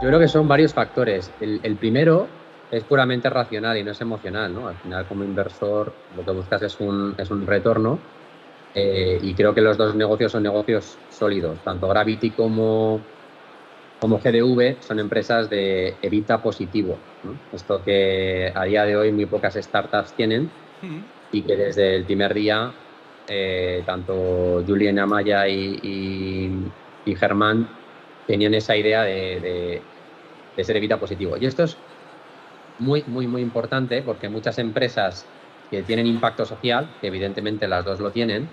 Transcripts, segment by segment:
Yo creo que son varios factores. El primero es puramente racional y no es emocional, ¿no? Al final, como inversor, lo que buscas es un retorno. Y creo que los dos negocios son negocios sólidos. Tanto Gravity como GDV son empresas de EBITDA positivo, ¿no? Esto que a día de hoy muy pocas startups tienen y que desde el primer día, tanto Julien Amaya y Germán tenían esa idea de ser EBITDA positivo. Y esto es muy, muy, muy importante porque muchas empresas que tienen impacto social, que evidentemente las dos lo tienen,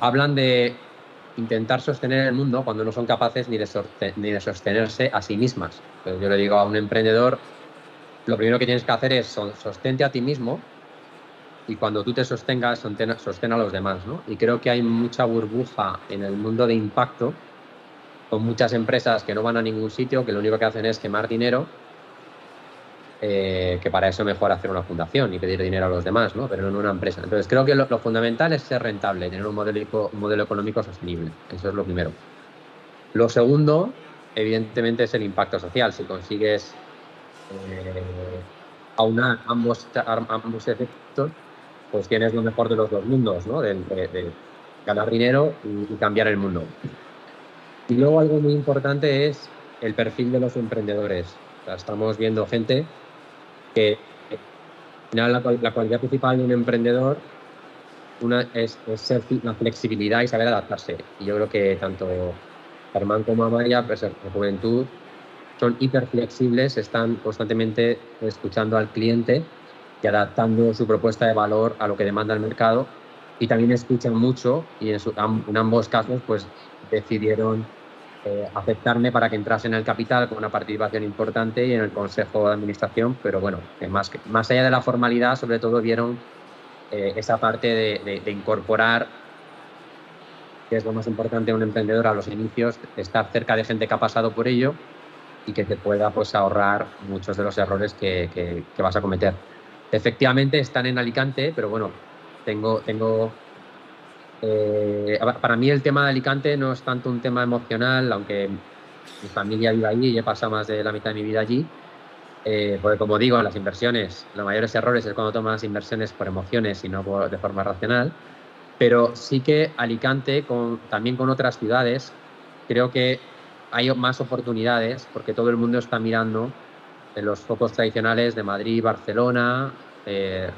hablan de intentar sostener el mundo cuando no son capaces ni de sostenerse a sí mismas. Entonces, yo le digo a un emprendedor, lo primero que tienes que hacer es sostente a ti mismo y cuando tú te sostengas, sostén a los demás, ¿no? Y creo que hay mucha burbuja en el mundo de impacto con muchas empresas que no van a ningún sitio, que lo único que hacen es quemar dinero, que para eso mejor hacer una fundación y pedir dinero a los demás, ¿no? Pero no en una empresa. Entonces, creo que lo fundamental es ser rentable, tener un modelo económico sostenible. Eso es lo primero. Lo segundo, evidentemente, es el impacto social. Si consigues eh, aunar ambos efectos, pues tienes lo mejor de los dos mundos, ¿no? De ganar dinero y cambiar el mundo. Y luego algo muy importante es el perfil de los emprendedores. O sea, estamos viendo gente que al final la cualidad principal de un emprendedor es la flexibilidad y saber adaptarse. Y yo creo que tanto Germán como Amaya, pues en juventud, son hiperflexibles, están constantemente escuchando al cliente y adaptando su propuesta de valor a lo que demanda el mercado. Y también escuchan mucho y en ambos casos pues decidieron aceptarme para que entrase en el capital con una participación importante y en el consejo de administración, pero bueno, que más allá de la formalidad, sobre todo vieron esa parte de incorporar, que es lo más importante de un emprendedor a los inicios, estar cerca de gente que ha pasado por ello y que te pueda pues, ahorrar muchos de los errores que vas a cometer. Efectivamente, están en Alicante, pero bueno, para mí el tema de Alicante no es tanto un tema emocional, aunque mi familia vive allí y he pasado más de la mitad de mi vida allí. Porque como digo, las inversiones, los mayores errores es cuando tomas inversiones por emociones y no de forma racional. Pero sí que Alicante, también con otras ciudades, creo que hay más oportunidades porque todo el mundo está mirando en los focos tradicionales de Madrid, Barcelona,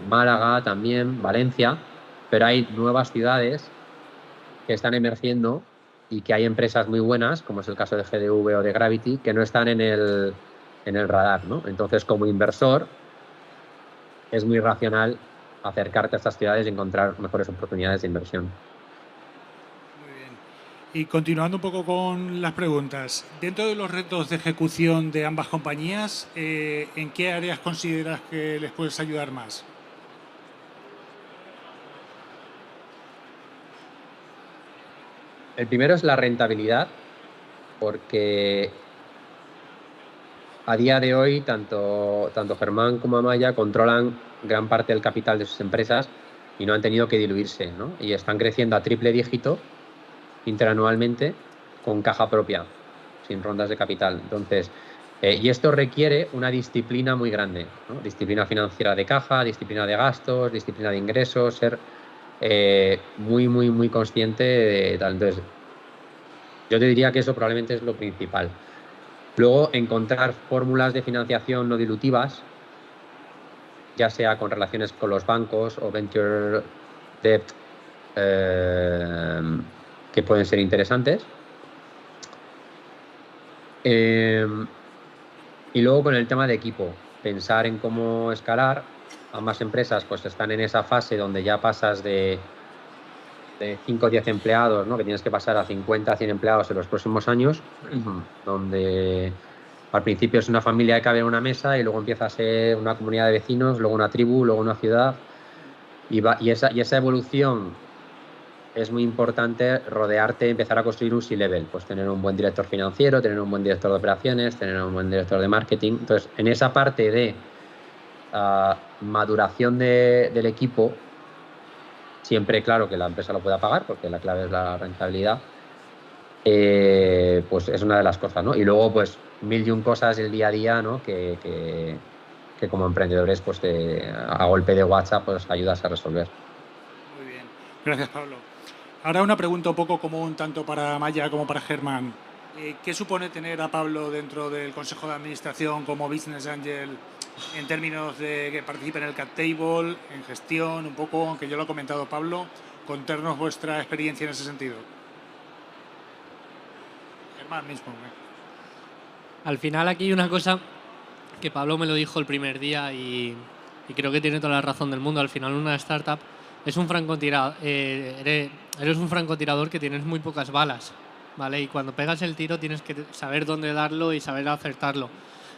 Málaga también, Valencia, pero hay nuevas ciudades que están emergiendo y que hay empresas muy buenas, como es el caso de GDV o de Gravity, que no están en el radar, ¿no? Entonces, como inversor, es muy racional acercarte a estas ciudades y encontrar mejores oportunidades de inversión. Muy bien. Y continuando un poco con las preguntas, dentro de los retos de ejecución de ambas compañías, ¿en qué áreas consideras que les puedes ayudar más? El primero es la rentabilidad, porque a día de hoy tanto Germán como Amaya controlan gran parte del capital de sus empresas y no han tenido que diluirse, ¿no? Y están creciendo a triple dígito interanualmente con caja propia, sin rondas de capital. Entonces, y esto requiere una disciplina muy grande, ¿no? Disciplina financiera de caja, disciplina de gastos, disciplina de ingresos, ser muy, muy, muy consciente de tal. Entonces, yo te diría que eso probablemente es lo principal. Luego, encontrar fórmulas de financiación no dilutivas, ya sea con relaciones con los bancos o venture debt, eh, que pueden ser interesantes. Eh, y luego con el tema de equipo, pensar en cómo escalar. Ambas empresas pues están en esa fase donde ya pasas de 5 o 10 empleados, ¿no? Que tienes que pasar a 50, 100 empleados en los próximos años, donde al principio es una familia que cabe en una mesa y luego empieza a ser una comunidad de vecinos, luego una tribu, luego una ciudad. Y esa evolución es muy importante rodearte, empezar a construir un C-level, pues tener un buen director financiero, tener un buen director de operaciones, tener un buen director de marketing. Entonces, en esa parte de maduración del equipo, siempre claro que la empresa lo pueda pagar, porque la clave es la rentabilidad, pues es una de las cosas, ¿no? Y luego, pues, mil y un cosas del día a día, ¿no? Que como emprendedores, pues a golpe de WhatsApp, pues ayudas a resolver. Muy bien. Gracias, Pablo. Ahora una pregunta un poco común tanto para Maya como para Germán. ¿Qué supone tener a Pablo dentro del Consejo de Administración como Business Angel en términos de que participe en el cap table, en gestión, un poco, aunque yo lo he comentado Pablo, contarnos vuestra experiencia en ese sentido? Germán mismo. Al final aquí hay una cosa que Pablo me lo dijo el primer día y creo que tiene toda la razón del mundo. Al final una startup es un francotirador, eres un francotirador que tienes muy pocas balas, ¿vale? Y cuando pegas el tiro tienes que saber dónde darlo y saber acertarlo.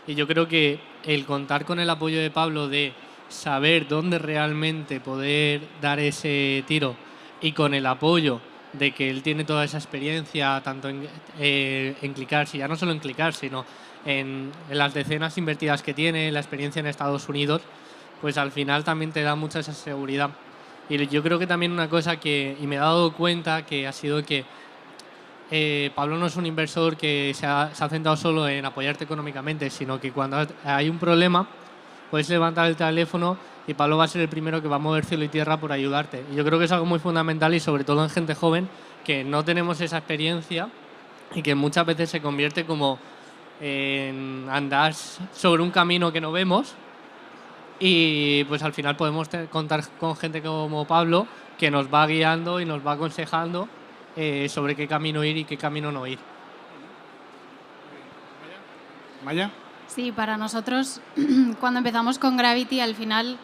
Y yo creo que el contar con el apoyo de Pablo de saber dónde realmente poder dar ese tiro y con el apoyo de que él tiene toda esa experiencia tanto en Clicars, y ya no solo en Clicars, sino en las decenas invertidas que tiene, la experiencia en Estados Unidos, pues al final también te da mucha esa seguridad. Y yo creo que también una cosa y me he dado cuenta que ha sido que Pablo no es un inversor que se ha centrado solo en apoyarte económicamente, sino que cuando hay un problema puedes levantar el teléfono y Pablo va a ser el primero que va a mover cielo y tierra por ayudarte. Y yo creo que es algo muy fundamental y sobre todo en gente joven que no tenemos esa experiencia y que muchas veces se convierte como en andar sobre un camino que no vemos, y pues al final podemos contar con gente como Pablo que nos va guiando y nos va aconsejando sobre qué camino ir y qué camino no ir. Maya. Sí, para nosotros, cuando empezamos con Gravity, al final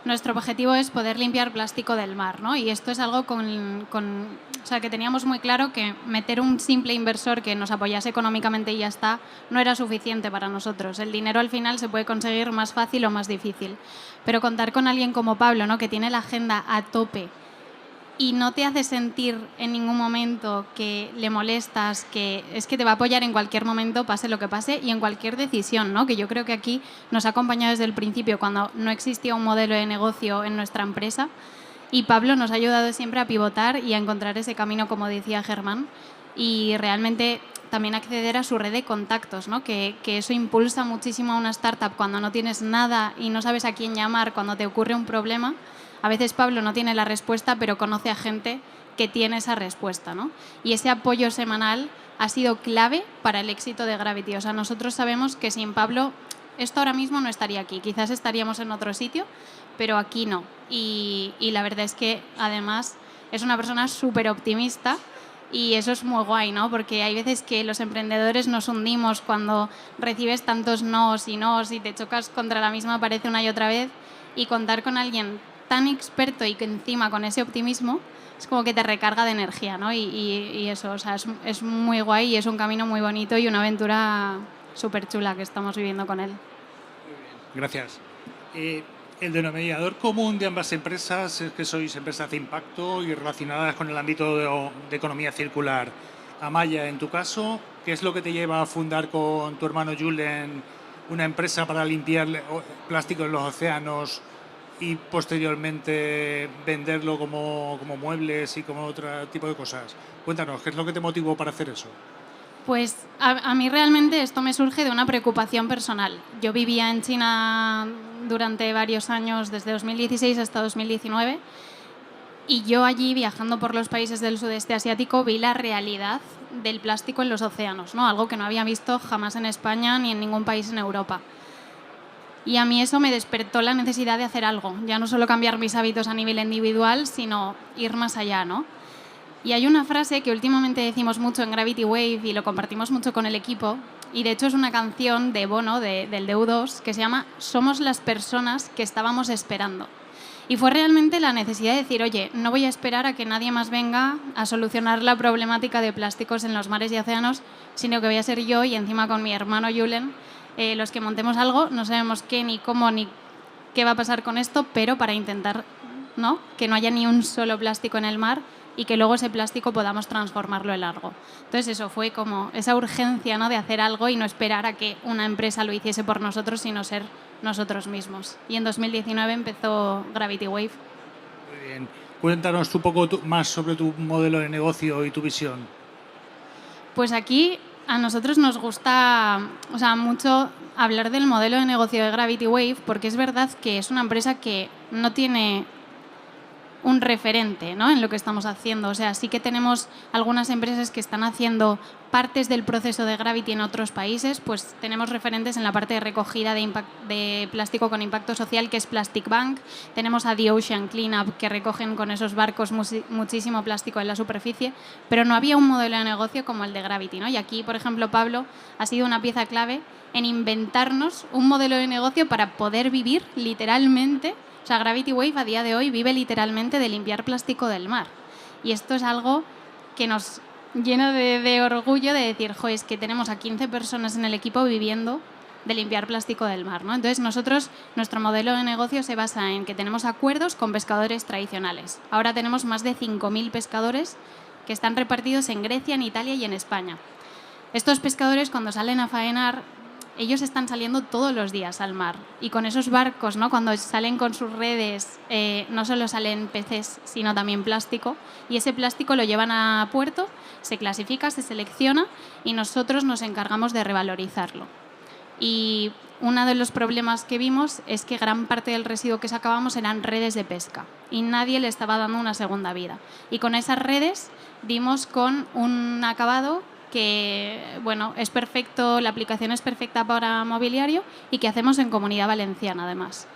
nuestro objetivo es poder limpiar plástico del mar, ¿no? Y esto es algo o sea, que teníamos muy claro que meter un simple inversor que nos apoyase económicamente y ya está, no era suficiente para nosotros. El dinero al final se puede conseguir más fácil o más difícil. Pero contar con alguien como Pablo, ¿no? Que tiene la agenda a tope y no te hace sentir en ningún momento que le molestas, que es que te va a apoyar en cualquier momento, pase lo que pase, y en cualquier decisión, ¿no? Que yo creo que aquí nos ha acompañado desde el principio, cuando no existía un modelo de negocio en nuestra empresa, y Pablo nos ha ayudado siempre a pivotar y a encontrar ese camino, como decía Germán, y realmente también acceder a su red de contactos, ¿no? Que eso impulsa muchísimo a una startup cuando no tienes nada y no sabes a quién llamar cuando te ocurre un problema. A veces Pablo no tiene la respuesta, pero conoce a gente que tiene esa respuesta, ¿no? Y ese apoyo semanal ha sido clave para el éxito de Gravity. O sea, nosotros sabemos que sin Pablo esto ahora mismo no estaría aquí. Quizás estaríamos en otro sitio, pero aquí no. Y la verdad es que además es una persona súper optimista y eso es muy guay, ¿no? Porque hay veces que los emprendedores nos hundimos cuando recibes tantos nos y te chocas contra la misma pared una y otra vez, y contar con alguien tan experto y que encima con ese optimismo es como que te recarga de energía, ¿no? Y eso, o sea, es muy guay y es un camino muy bonito y una aventura súper chula que estamos viviendo con él. Muy bien, gracias. El denominador común de ambas empresas es que sois empresas de impacto y relacionadas con el ámbito de economía circular. Amaya, en tu caso, ¿qué es lo que te lleva a fundar con tu hermano Julen una empresa para limpiar plástico en los océanos y posteriormente venderlo como muebles y como otro tipo de cosas? Cuéntanos, ¿qué es lo que te motivó para hacer eso? Pues a mí realmente esto me surge de una preocupación personal. Yo vivía en China durante varios años, desde 2016 hasta 2019, y yo allí, viajando por los países del sudeste asiático, vi la realidad del plástico en los océanos, ¿no? Algo que no había visto jamás en España ni en ningún país en Europa. Y a mí eso me despertó la necesidad de hacer algo, ya no solo cambiar mis hábitos a nivel individual, sino ir más allá, ¿no? Y hay una frase que últimamente decimos mucho en Gravity Wave y lo compartimos mucho con el equipo, y de hecho es una canción de Bono, del U2, que se llama "Somos las personas que estábamos esperando". Y fue realmente la necesidad de decir, oye, no voy a esperar a que nadie más venga a solucionar la problemática de plásticos en los mares y océanos, sino que voy a ser yo y encima con mi hermano Julen los que montemos algo. No sabemos qué, ni cómo, ni qué va a pasar con esto, pero para intentar, ¿no?, que no haya ni un solo plástico en el mar y que luego ese plástico podamos transformarlo en algo. Entonces eso fue como esa urgencia, ¿no?, de hacer algo y no esperar a que una empresa lo hiciese por nosotros, sino ser nosotros mismos. Y en 2019 empezó Gravity Wave. Muy bien. Cuéntanos un poco más sobre tu modelo de negocio y tu visión. Pues aquí a nosotros nos gusta, o sea, mucho hablar del modelo de negocio de Gravity Wave, porque es verdad que es una empresa que no tiene un referente, ¿no?, en lo que estamos haciendo. O sea, sí que tenemos algunas empresas que están haciendo partes del proceso de Gravity en otros países, pues tenemos referentes en la parte de recogida de plástico con impacto social, que es Plastic Bank. Tenemos a The Ocean Cleanup, que recogen con esos barcos muchísimo plástico en la superficie, pero no había un modelo de negocio como el de Gravity, ¿no? Y aquí, por ejemplo, Pablo ha sido una pieza clave en inventarnos un modelo de negocio para poder vivir literalmente. O sea, Gravity Wave a día de hoy vive literalmente de limpiar plástico del mar. Y esto es algo que nos llena de orgullo de decir, jo, es que tenemos a 15 personas en el equipo viviendo de limpiar plástico del mar, ¿no? Entonces, nuestro modelo de negocio se basa en que tenemos acuerdos con pescadores tradicionales. Ahora tenemos más de 5.000 pescadores que están repartidos en Grecia, en Italia y en España. Estos pescadores, cuando salen a faenar, ellos están saliendo todos los días al mar. Y con esos barcos, ¿no?, cuando salen con sus redes, no solo salen peces, sino también plástico. Y ese plástico lo llevan a puerto, se clasifica, se selecciona y nosotros nos encargamos de revalorizarlo. Y uno de los problemas que vimos es que gran parte del residuo que sacábamos eran redes de pesca y nadie le estaba dando una segunda vida. Y con esas redes dimos con un acabado que, bueno, es perfecto, la aplicación es perfecta para mobiliario y que hacemos en Comunidad Valenciana, además.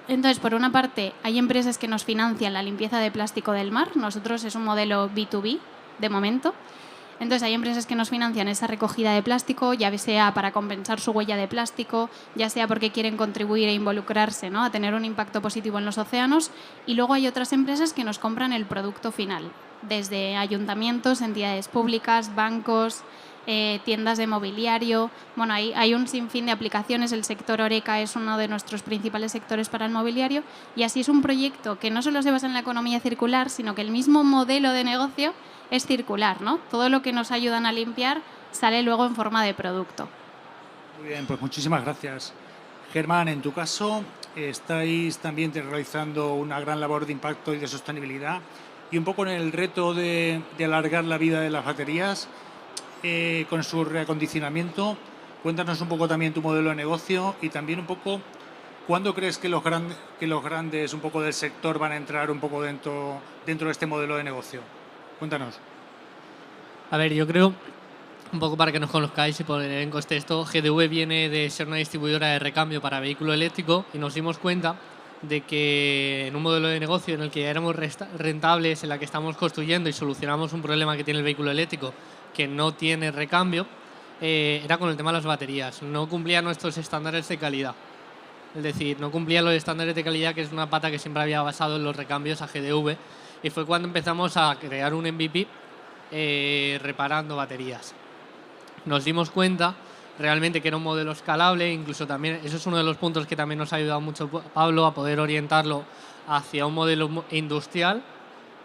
Entonces, por una parte, hay empresas que nos financian la limpieza de plástico del mar. Nosotros es un modelo B2B, de momento. Entonces, hay empresas que nos financian esa recogida de plástico, ya sea para compensar su huella de plástico, ya sea porque quieren contribuir e involucrarse, ¿no?, a tener un impacto positivo en los océanos. Y luego hay otras empresas que nos compran el producto final, desde ayuntamientos, entidades públicas, bancos, tiendas de mobiliario. Bueno, hay un sinfín de aplicaciones. El sector Oreca es uno de nuestros principales sectores para el mobiliario. Y así es un proyecto que no solo se basa en la economía circular, sino que el mismo modelo de negocio es circular, ¿no? Todo lo que nos ayudan a limpiar sale luego en forma de producto. Muy bien, pues muchísimas gracias. Germán, en tu caso, estáis también realizando una gran labor de impacto y de sostenibilidad y un poco en el reto de alargar la vida de las baterías con su reacondicionamiento. Cuéntanos un poco también tu modelo de negocio y también un poco cuándo crees que los grandes un poco del sector van a entrar un poco dentro de este modelo de negocio. Cuéntanos. A ver, yo creo, un poco para que nos conozcáis y poner en contexto, GDV viene de ser una distribuidora de recambio para vehículo eléctrico y nos dimos cuenta de que en un modelo de negocio en el que ya éramos rentables, en la que estamos construyendo y solucionamos un problema que tiene el vehículo eléctrico que no tiene recambio, era con el tema de las baterías. No cumplía nuestros estándares de calidad. Es decir, no cumplía los estándares de calidad, que es una pata que siempre había basado en los recambios a GDV. Y fue cuando empezamos a crear un MVP reparando baterías. Nos dimos cuenta realmente que era un modelo escalable, incluso también, eso es uno de los puntos que también nos ha ayudado mucho Pablo a poder orientarlo hacia un modelo industrial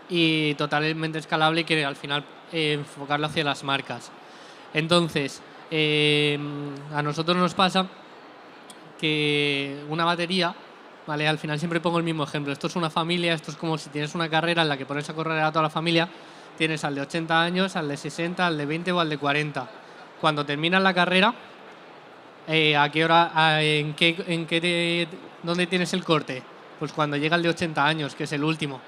y totalmente escalable y que al final enfocarlo hacia las marcas. Entonces, a nosotros nos pasa que una batería, ¿vale? Al final siempre pongo el mismo ejemplo. Esto es una familia, esto es como si tienes una carrera en la que pones a correr a toda la familia. Tienes al de 80 años, al de 60, al de 20 o al de 40. Cuando terminas la carrera, ¿a qué hora, dónde tienes el corte? Pues cuando llega el de 80 años, que es el último.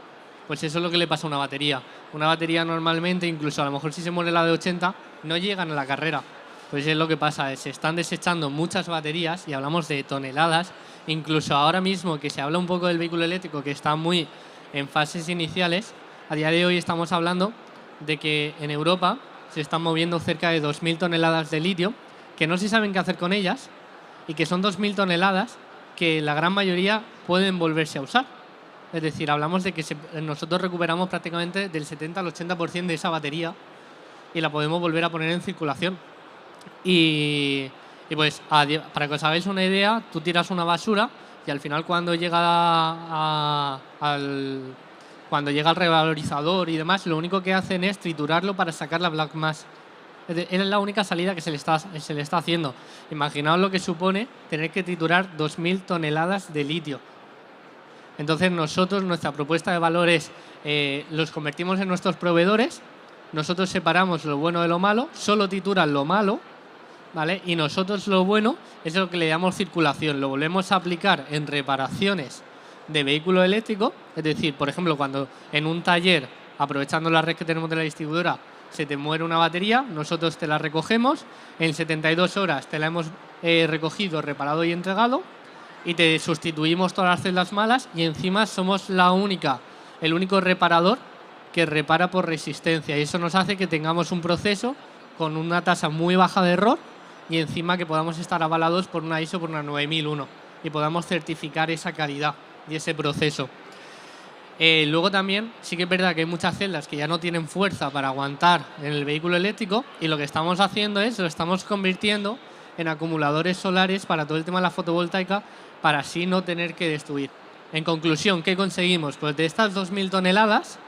Pues eso es lo que le pasa a una batería. Una batería normalmente, incluso a lo mejor si se muere la de 80, no llegan a la carrera. Pues es lo que pasa, se están desechando muchas baterías y hablamos de toneladas. Incluso ahora mismo que se habla un poco del vehículo eléctrico, que está muy en fases iniciales, a día de hoy estamos hablando de que en Europa se están moviendo cerca de 2.000 toneladas de litio, que no se saben qué hacer con ellas, y que son 2.000 toneladas que la gran mayoría pueden volverse a usar. Es decir, hablamos de que nosotros recuperamos prácticamente del 70 al 80% de esa batería y la podemos volver a poner en circulación. Y pues, para que os hagáis una idea, tú tiras una basura y al final cuando llega al revalorizador y demás, lo único que hacen es triturarlo para sacar la black mass. Es la única salida que se le está haciendo. Imaginaos lo que supone tener que triturar 2.000 toneladas de litio. Entonces nosotros, nuestra propuesta de valor es, los convertimos en nuestros proveedores, nosotros separamos lo bueno de lo malo, solo titulan lo malo, ¿vale? Y nosotros lo bueno es lo que le llamamos circulación, lo volvemos a aplicar en reparaciones de vehículo eléctrico, es decir, por ejemplo, cuando en un taller, aprovechando la red que tenemos de la distribuidora, se te muere una batería, nosotros te la recogemos, en 72 horas te la hemos recogido, reparado y entregado, y te sustituimos todas las celdas malas, y encima somos el único reparador que repara por resistencia, y eso nos hace que tengamos un proceso con una tasa muy baja de error y encima que podamos estar avalados por una ISO, por una 9001, y podamos certificar esa calidad y ese proceso. Luego también sí que es verdad que hay muchas celdas que ya no tienen fuerza para aguantar en el vehículo eléctrico, y lo que estamos haciendo es, lo estamos convirtiendo en acumuladores solares para todo el tema de la fotovoltaica, para así no tener que destruir. En conclusión, ¿qué conseguimos? Pues de estas 2.000 toneladas,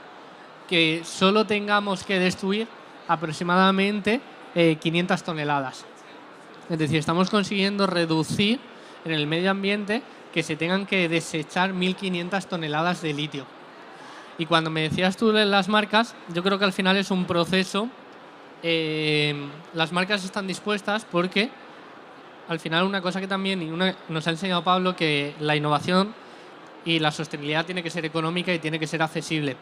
que solo tengamos que destruir aproximadamente 500 toneladas. Es decir, estamos consiguiendo reducir en el medio ambiente que se tengan que desechar 1.500 toneladas de litio. Y cuando me decías tú de las marcas, yo creo que al final es un proceso. Las marcas están dispuestas porque al final una cosa que también nos ha enseñado Pablo, que la innovación y la sostenibilidad tiene que ser económica y tiene que ser accesible.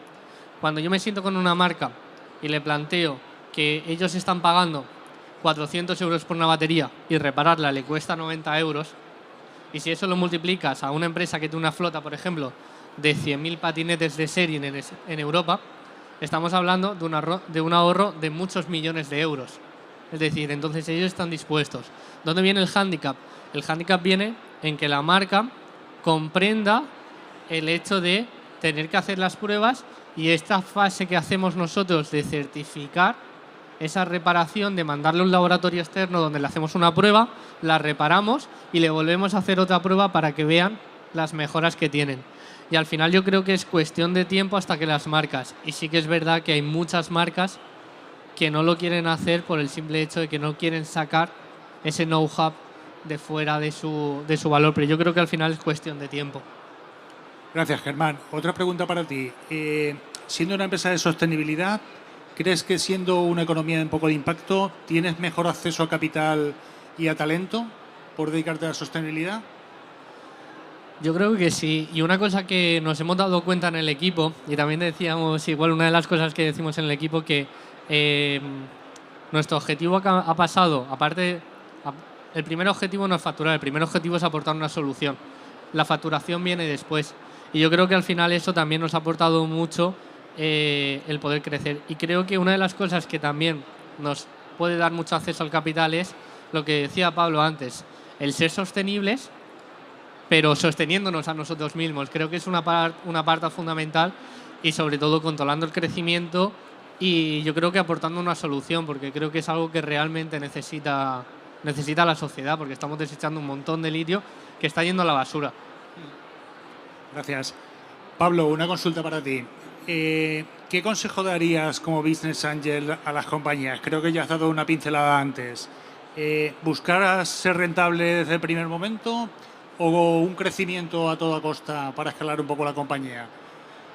Cuando yo me siento con una marca y le planteo que ellos están pagando 400 euros por una batería y repararla le cuesta 90 euros, y si eso lo multiplicas a una empresa que tiene una flota, por ejemplo, de 100.000 patinetes de serie en Europa, estamos hablando de un ahorro de muchos millones de euros. Es decir, entonces ellos están dispuestos. ¿Dónde viene el hándicap? El hándicap viene en que la marca comprenda el hecho de tener que hacer las pruebas, y esta fase que hacemos nosotros de certificar esa reparación, de mandarle a un laboratorio externo donde le hacemos una prueba, la reparamos y le volvemos a hacer otra prueba para que vean las mejoras que tienen. Y al final yo creo que es cuestión de tiempo hasta que las marcas, y sí que es verdad que hay muchas marcas que no lo quieren hacer por el simple hecho de que no quieren sacar ese know-how de fuera de su valor, pero yo creo que al final es cuestión de tiempo. Gracias, Germán. Otra pregunta para ti. Siendo una empresa de sostenibilidad, ¿crees que siendo una economía de un poco de impacto, tienes mejor acceso a capital y a talento por dedicarte a la sostenibilidad? Yo creo que sí. Y una cosa que nos hemos dado cuenta en el equipo, y también decíamos, igual una de las cosas que decimos en el equipo, que nuestro objetivo ha pasado, aparte, el primer objetivo no es facturar, el primer objetivo es aportar una solución. La facturación viene después. Y yo creo que al final eso también nos ha aportado mucho el poder crecer. Y creo que una de las cosas que también nos puede dar mucho acceso al capital es lo que decía Pablo antes, el ser sostenibles, pero sosteniéndonos a nosotros mismos. Creo que es una parte fundamental, y sobre todo controlando el crecimiento, y yo creo que aportando una solución, porque creo que es algo que realmente necesita la sociedad, porque estamos desechando un montón de litio que está yendo a la basura. Gracias. Pablo, una consulta para ti. ¿Qué consejo darías como Business Angel a las compañías? Creo que ya has dado una pincelada antes. ¿Buscar ser rentable desde el primer momento o un crecimiento a toda costa para escalar un poco la compañía?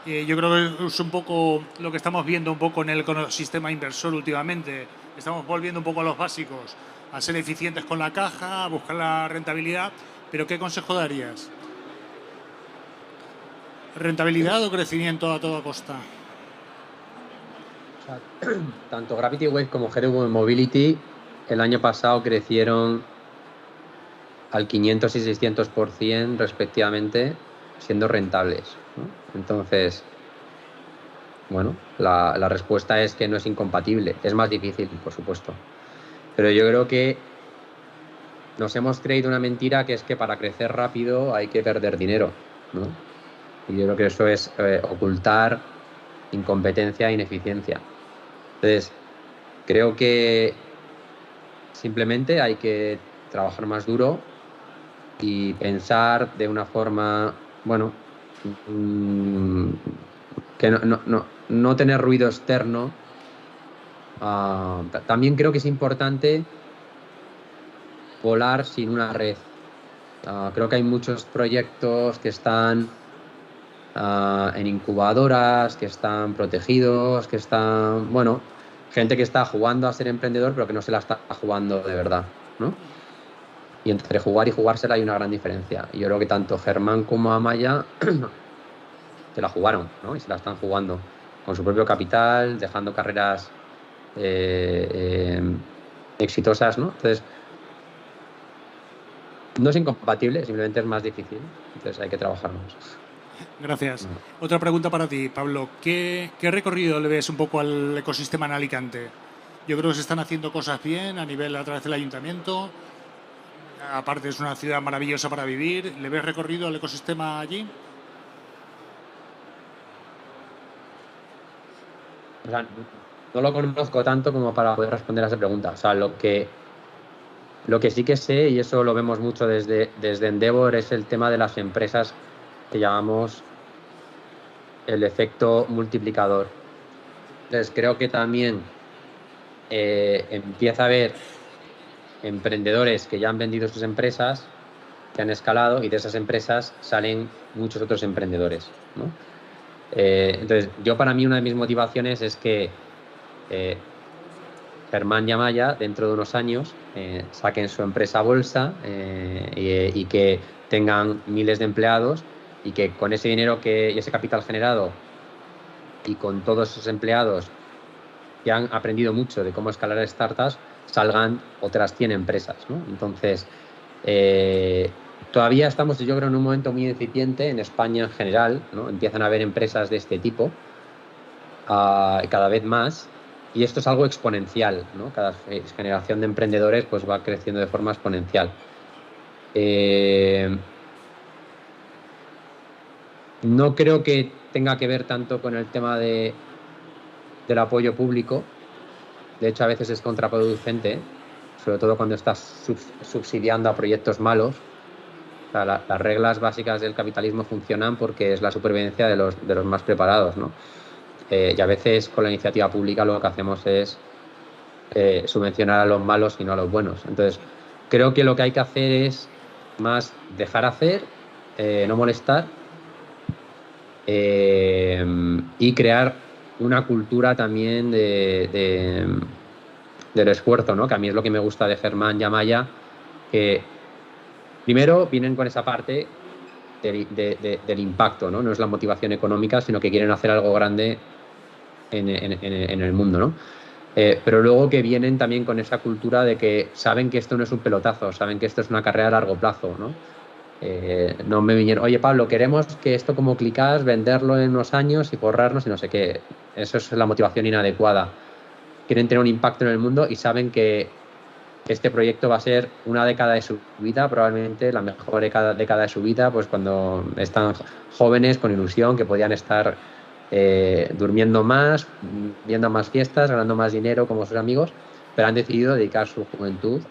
Yo creo que es un poco lo que estamos viendo un poco en el ecosistema inversor últimamente. Estamos volviendo un poco a los básicos, a ser eficientes con la caja, a buscar la rentabilidad. ¿Pero qué consejo darías? ¿Rentabilidad o crecimiento a toda costa? O sea, tanto Gravity Wave como GDV Mobility el año pasado crecieron al 500 y 600% respectivamente, siendo rentables, ¿no? Entonces, bueno, la respuesta es que no es incompatible. Es más difícil, por supuesto. Pero yo creo que nos hemos creído una mentira, que es que para crecer rápido hay que perder dinero, ¿no? Y yo creo que eso es ocultar incompetencia e ineficiencia. Entonces, creo que simplemente hay que trabajar más duro y pensar de una forma, bueno, que no tener ruido externo. También creo que es importante volar sin una red. Creo que hay muchos proyectos que están en incubadoras, que están protegidos, que están, bueno, gente que está jugando a ser emprendedor, pero que no se la está jugando de verdad, ¿no? Y entre jugar y jugársela hay una gran diferencia. Y yo creo que tanto Germán como Amaya se la jugaron, ¿no? Y se la están jugando con su propio capital, dejando carreras exitosas, ¿no? Entonces, no es incompatible, simplemente es más difícil. Entonces hay que trabajar más. Gracias. Otra pregunta para ti, Pablo. ¿Qué recorrido le ves un poco al ecosistema en Alicante? Yo creo que se están haciendo cosas bien a través del ayuntamiento. Aparte es una ciudad maravillosa para vivir. ¿Le ves recorrido al ecosistema allí? O sea, no lo conozco tanto como para poder responder a esa pregunta. O sea, lo que sí que sé, y eso lo vemos mucho desde Endeavor, es el tema de las empresas que llamamos el efecto multiplicador. Entonces creo que también empieza a haber emprendedores que ya han vendido sus empresas, que han escalado, y de esas empresas salen muchos otros emprendedores, ¿no? Entonces, para mí una de mis motivaciones es que Germán y Amaya, dentro de unos años, saquen su empresa a bolsa y que tengan miles de empleados, y que con ese dinero y ese capital generado y con todos esos empleados que han aprendido mucho de cómo escalar startups, salgan otras 100 empresas, ¿no? Entonces, todavía estamos, yo creo, en un momento muy incipiente en España en general, ¿no? Empiezan a haber empresas de este tipo cada vez más, y esto es algo exponencial, ¿no? Cada generación de emprendedores pues va creciendo de forma exponencial. No creo que tenga que ver tanto con el tema del apoyo público. De hecho, a veces es contraproducente, sobre todo cuando estás subsidiando a proyectos malos. O sea, las reglas básicas del capitalismo funcionan porque es la supervivencia de los más preparados, ¿no? Y a veces con la iniciativa pública lo que hacemos es subvencionar a los malos y no a los buenos. Entonces, creo que lo que hay que hacer es más dejar hacer, no molestar, y crear una cultura también del esfuerzo, ¿no? Que a mí es lo que me gusta de Germán y Amaya, que primero vienen con esa parte del impacto, ¿no? No es la motivación económica, sino que quieren hacer algo grande en el mundo, ¿no? Pero luego que vienen también con esa cultura de que saben que esto no es un pelotazo, saben que esto es una carrera a largo plazo, ¿no? No me vinieron, oye Pablo, queremos que esto como Clickass, venderlo en unos años y forrarnos y no sé qué. Eso es la motivación inadecuada. Quieren tener un impacto en el mundo y saben que este proyecto va a ser una década de su vida, probablemente la mejor década de su vida, pues cuando están jóvenes, con ilusión, que podían estar durmiendo más, viendo más fiestas, ganando más dinero como sus amigos, pero han decidido dedicar su juventud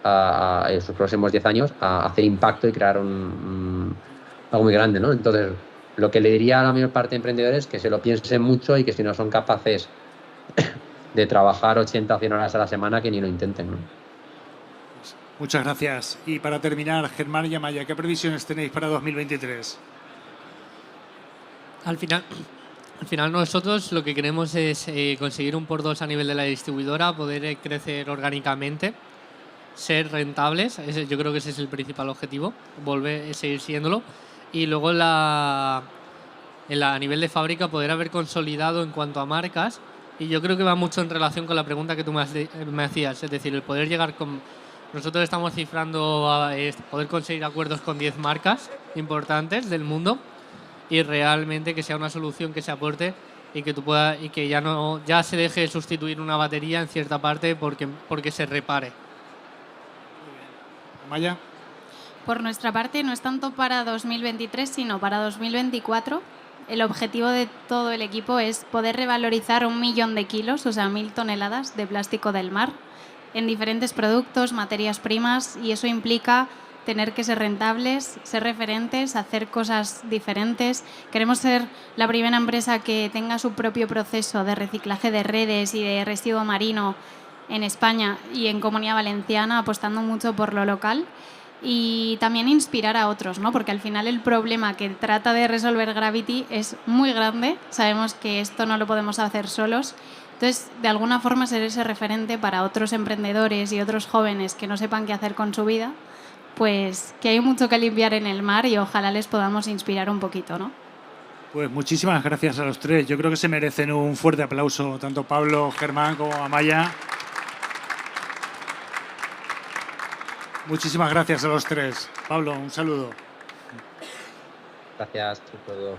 en sus próximos 10 años a hacer impacto y crear algo muy grande, ¿no? Entonces, lo que le diría a la mayor parte de emprendedores es que se lo piensen mucho y que si no son capaces de trabajar 80 o 100 horas a la semana, que ni lo intenten, ¿no? Muchas gracias. Y para terminar, Germán y Amaya, ¿qué previsiones tenéis para 2023? Al final nosotros lo que queremos es conseguir un por 2 a nivel de la distribuidora, poder crecer orgánicamente, ser rentables. Yo creo que ese es el principal objetivo, seguir siéndolo. Y luego a nivel de fábrica poder haber consolidado en cuanto a marcas. Y yo creo que va mucho en relación con la pregunta que tú me hacías, es decir, el poder llegar con... Nosotros estamos cifrando poder conseguir acuerdos con 10 marcas importantes del mundo, y realmente que sea una solución que se aporte y que y que ya se deje de sustituir una batería en cierta parte porque se repare. Amaya. Por nuestra parte, no es tanto para 2023, sino para 2024. El objetivo de todo el equipo es poder revalorizar 1 millón de kilos, o sea, 1000 toneladas de plástico del mar en diferentes productos, materias primas, y eso implica tener que ser rentables, ser referentes, hacer cosas diferentes. Queremos ser la primera empresa que tenga su propio proceso de reciclaje de redes y de residuo marino en España y en Comunidad Valenciana, apostando mucho por lo local. Y también inspirar a otros, ¿no? Porque al final el problema que trata de resolver Gravity es muy grande. Sabemos que esto no lo podemos hacer solos, Entonces, de alguna forma ser ese referente para otros emprendedores y otros jóvenes que no sepan qué hacer con su vida, pues que hay mucho que limpiar en el mar y ojalá les podamos inspirar un poquito, ¿no? Pues muchísimas gracias a los tres. Yo creo que se merecen un fuerte aplauso, tanto Pablo, Germán como Amaya. Muchísimas gracias a los tres. Pablo, un saludo. Gracias por todo.